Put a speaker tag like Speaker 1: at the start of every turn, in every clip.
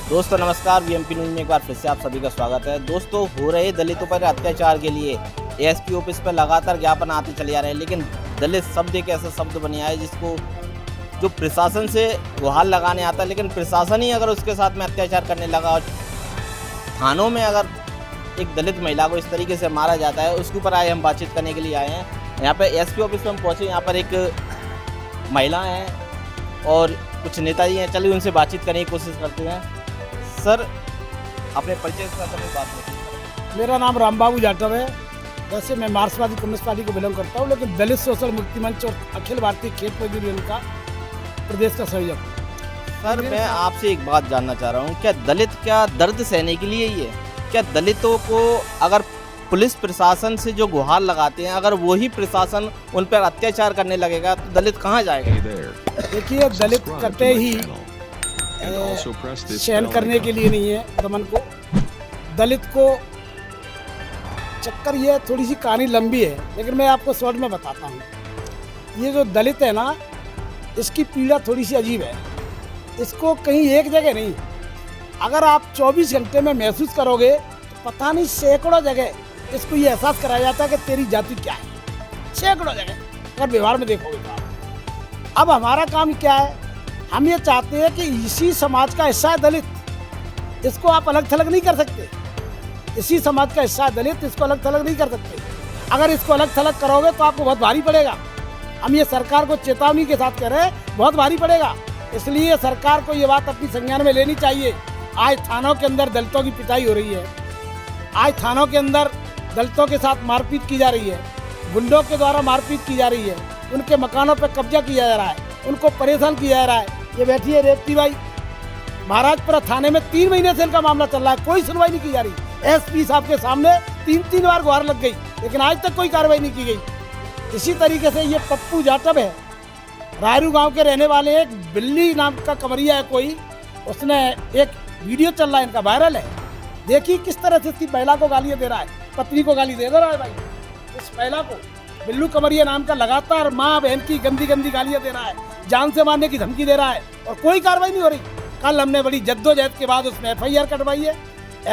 Speaker 1: दोस्तों नमस्कार, VMP news में एक बार फिर से आप सभी का स्वागत है। दोस्तों, हो रहे दलितों पर अत्याचार के लिए एएसपी ऑफिस पर लगातार ज्ञापन आते चले जा रहे हैं, लेकिन दलित शब्द एक ऐसा शब्द बन गया है जिसको जो प्रशासन से गुहार लगाने आता है, लेकिन प्रशासन ही अगर उसके साथ में अत्याचार करने लगा और थानों में अगर एक दलित महिला को इस तरीके से मारा जाता है, उसके ऊपर आए हम बातचीत करने के लिए आए हैं। यहाँ पे एएसपी ऑफिस में हम पहुँचे, यहाँ पर एक महिला है और कुछ नेताजी हैं। चलिए उनसे बातचीत करने की कोशिश करते हैं। सर, अपने परिचय के साथ हमें बात करें।
Speaker 2: मेरा नाम रामबाबू जाटव है। वैसे मैं मार्क्सवादी कम्युनिस्ट पार्टी को बिलोंग करता हूँ, लेकिन दलित सोशल मुक्ति मंच और अखिल भारतीय खेत मजदूर यूनियन का प्रदेश का संयोजक हूँ।
Speaker 1: सर, मैं आपसे एक बात जानना चाह रहा हूँ, क्या दर्द सहने के लिए ही है? क्या दलितों को अगर पुलिस प्रशासन से जो गुहार लगाते हैं, अगर वही प्रशासन उन पर अत्याचार करने लगेगा तो दलित कहाँ जाएगा?
Speaker 2: देखिए, दलित कटे ही सहन करने के लिए नहीं है दमन को। दलित को चक्कर, ये थोड़ी सी कहानी लंबी है, लेकिन मैं आपको शॉर्ट में बताता हूँ। ये जो दलित है ना, इसकी पीड़ा थोड़ी सी अजीब है। इसको कहीं एक जगह नहीं, अगर आप 24 घंटे में महसूस करोगे तो पता नहीं सैकड़ों जगह इसको ये एहसास कराया जाता है कि तेरी जाति क्या है। सैकड़ों जगह अगर व्यवहार में देखोगे तो आप। अब हमारा काम क्या है? हम ये चाहते हैं कि इसी समाज का हिस्सा है दलित, इसको आप अलग थलग नहीं कर सकते। इसी समाज का हिस्सा है दलित, इसको अलग थलग नहीं कर सकते। अगर इसको अलग थलग करोगे तो आपको बहुत भारी पड़ेगा। हम ये सरकार को चेतावनी के साथ कह रहे हैं, बहुत भारी पड़ेगा। इसलिए सरकार को ये बात अपनी संज्ञान में लेनी चाहिए। आज थानों के अंदर दलितों की पिटाई हो रही है, आज थानों के अंदर दलितों के साथ मारपीट की जा रही है, गुंडों के द्वारा मारपीट की जा रही है, उनके मकानों पर कब्जा किया जा रहा है, उनको परेशान किया जा रहा है। ये बैठी है रेवती बाई, महाराजपुरा थाने में 3 महीने से इनका मामला चल रहा है, कोई सुनवाई नहीं की जा रही। एसपी साहब के सामने 3 बार गुहार लग गई, लेकिन आज तक कोई कार्रवाई नहीं की गई। इसी तरीके से ये पप्पू जाटव है, रायरू गांव के रहने वाले, एक बिल्ली नाम का कमरिया है कोई, उसने एक वीडियो चल रहा है इनका, वायरल है। देखिए किस तरह से इसकी महिला को गालियाँ दे रहा है, पत्नी को गाली दे रहा है। भाई, इस महिला को बिल्लू कमरिया नाम का लगातार माँ बहन की गंदी गंदी गालियाँ दे रहा है, जान से मारने की धमकी दे रहा है, और कोई कार्रवाई नहीं हो रही। कल हमने बड़ी जद्दोजहद के बाद उसमें FIR कटवाई है,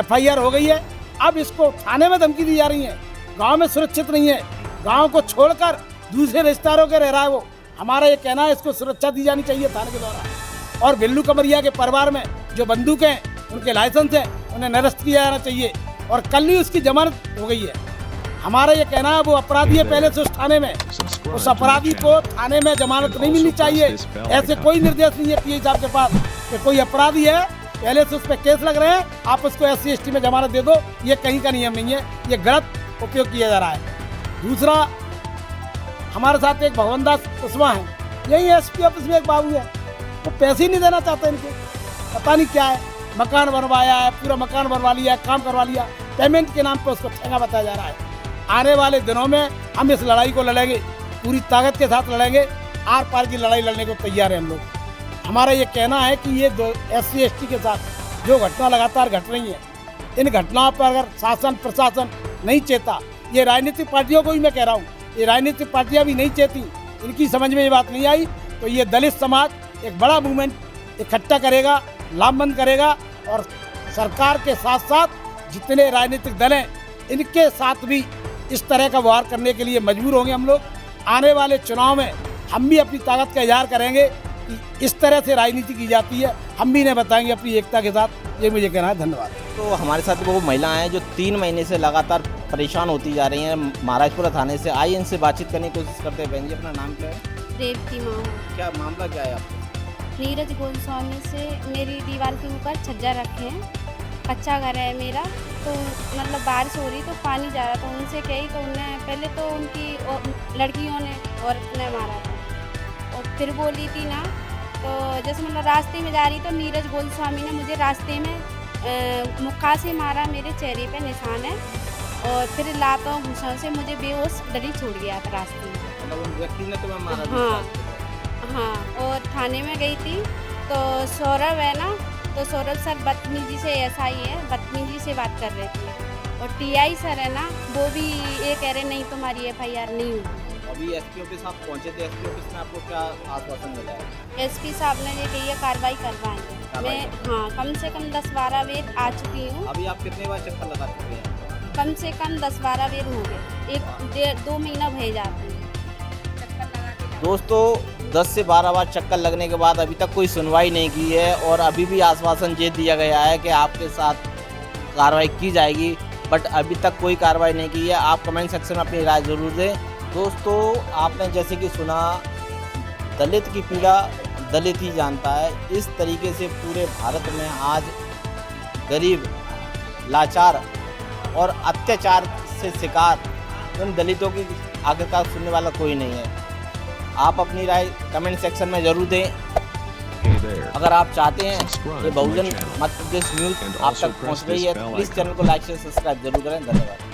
Speaker 2: FIR हो गई है। अब इसको थाने में धमकी दी जा रही है। गांव में सुरक्षित नहीं है, गांव को छोड़कर दूसरे रिश्तेदारों के रह रहा है वो। हमारा ये कहना है, इसको सुरक्षा दी जानी चाहिए थाने के द्वारा। और बिल्लू कमरिया के परिवार में जो बंदूक हैं, उनके लाइसेंस हैं, उन्हें निरस्त किया जाना चाहिए। और कल ही उसकी जमानत हो गई है। हमारा ये कहना है, वो अपराधी है पहले से उस थाने में, उस अपराधी को थाने में जमानत नहीं मिलनी चाहिए। ऐसे कोई निर्देश नहीं है PI साहब के पास कि कोई अपराधी है पहले से उस पर केस लग रहे हैं, आप उसको SC ST में जमानत दे दो। ये कहीं का नियम नहीं है, ये गलत उपयोग किया जा रहा है। दूसरा, हमारे साथ एक भगवान दास कुशवाहा है, यही SP ऑफिस में एक बाबू है, वो पैसे ही नहीं देना चाहते इनको, पता नहीं क्या है। मकान बनवाया है, पूरा मकान बनवा लिया, काम करवा लिया, पेमेंट के नाम पर उसको ठेका बताया जा रहा है। आने वाले दिनों में हम इस लड़ाई को लड़ेंगे, पूरी ताकत के साथ लड़ेंगे। आर पार की लड़ाई लड़ने को तैयार हैं हम लोग। हमारा ये कहना है कि ये SC ST के साथ जो घटना लगातार घट रही है, इन घटनाओं पर अगर शासन प्रशासन नहीं चेता, ये राजनीतिक पार्टियों को ही मैं कह रहा हूँ, ये राजनीतिक पार्टियाँ भी नहीं चेती, इनकी समझ में ये बात नहीं आई, तो ये दलित समाज एक बड़ा मूवमेंट इकट्ठा करेगा, लामबंद करेगा। और सरकार के साथ साथ जितने राजनीतिक दल हैं, इनके साथ भी इस तरह का व्यवहार करने के लिए मजबूर होंगे हम लोग। आने वाले चुनाव में हम भी अपनी ताकत का इजहार करेंगे कि इस तरह से राजनीति की जाती है, हम भी इन्हें बताएंगे अपनी एकता के साथ। ये मुझे कहना है। धन्यवाद।
Speaker 1: तो हमारे साथ वो महिला हैं जो 3 महीने से लगातार परेशान होती जा रही हैं महाराजपुरा थाने से। आइए इनसे बातचीत करने की कोशिश करते हैं। बहन जी, अपना नाम क्या है?
Speaker 3: रेवती माँ।
Speaker 1: क्या मामला क्या है आपका?
Speaker 3: नीरज गोस्वामी से मेरी दीवार के ऊपर छज्जा रखे हैं, कच्चा घर है मेरा, तो मतलब बारिश हो रही तो पानी जा रहा, तो उनसे कही तो उन्हें पहले तो उनकी लड़कियों ने औरत ने मारा था, और फिर बोली थी ना, तो जैसे मतलब रास्ते में जा रही तो नीरज गोस्वामी ने मुझे रास्ते में मुक्का से मारा, मेरे चेहरे पे निशान है, और फिर लातों घुसों से मुझे बेहोश डरी छोड़ गया था रास्ते में।
Speaker 1: मतलब उन व्यक्ति ने तुम्हें मारा?
Speaker 3: हाँ, और थाने में गई थी तो सौरभ है ना, तो सौरभ सर बदतमीजी से SI है, बदतमीजी से बात कर रहे थे, और TI सर है ना, वो भी ये कह रहे नहीं तुम्हारी FIR नहीं हुई।
Speaker 1: अभी SP ऑफिस आप पहुंचे थे, SP ऑफिस में आपको क्या आश्वासन मिला है?
Speaker 3: SP साहब ने ये कही है कार्रवाई करवाएंगे। मैं हाँ कम से कम 10-12 बेर आ चुकी हूँ।
Speaker 1: अभी आप कितने बार चक्कर लगा चुके हैं?
Speaker 3: कम से कम 10-12 बेर हो गए, 1-2 महीना भय जाते हैं चक्कर लगाते।
Speaker 1: दोस्तों 10 से 12 बार चक्कर लगने के बाद अभी तक कोई सुनवाई नहीं की है और अभी भी आश्वासन ये दिया गया है कि आपके साथ कार्रवाई की जाएगी, बट अभी तक कोई कार्रवाई नहीं की है। आप कमेंट सेक्शन में अपनी राय ज़रूर दें। दोस्तों आपने जैसे कि सुना, दलित की पीड़ा दलित ही जानता है। इस तरीके से पूरे भारत में आज गरीब, लाचार और अत्याचार से शिकार इन दलितों की आखिरकार सुनने वाला कोई नहीं है। आप अपनी राय कमेंट सेक्शन में ज़रूर दें। अगर आप चाहते हैं कि बहुजन मध्य प्रदेश न्यूज़ आप तक पहुंच रही है तो प्लीज़ चैनल को लाइक से सब्सक्राइब जरूर करें। धन्यवाद।